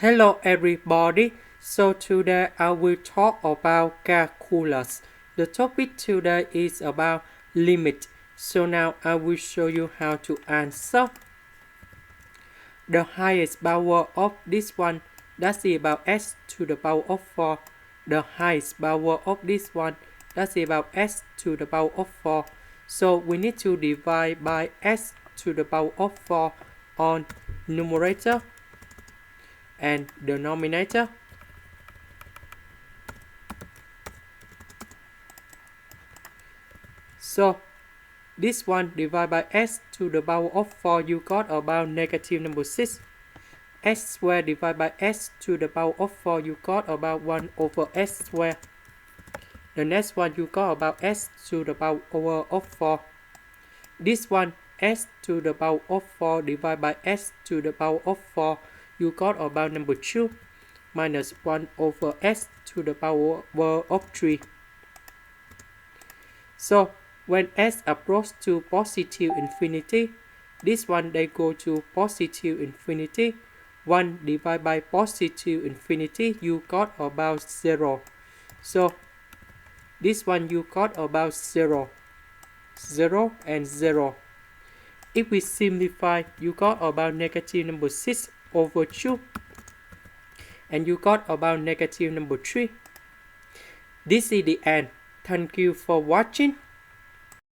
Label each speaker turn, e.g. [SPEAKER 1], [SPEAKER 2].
[SPEAKER 1] Hello everybody, so today I will talk about calculus. The topic today is about limit. So now I will show you how to answer. The highest power of this one, that's about s to the power of 4. The highest power of this one, that's about s to the power of 4. So we need to divide by s to the power of 4 on numerator and denominator. So this one divided by s to the power of 4, you got about negative number 6. S squared divided by s to the power of 4, you got about 1 over s squared. The next one you got about s to the power of 4. This one s to the power of 4 divided by s to the power of 4, you got about number 2 minus 1 over s to the power of 3. So when s approaches to positive infinity, this one they go to positive infinity. 1 divided by positive infinity, you got about 0. So this one you got about 0. 0 and 0. If we simplify, you got about negative number 6 over 2. And you got about negative number 3. This is the end. Thank you for watching.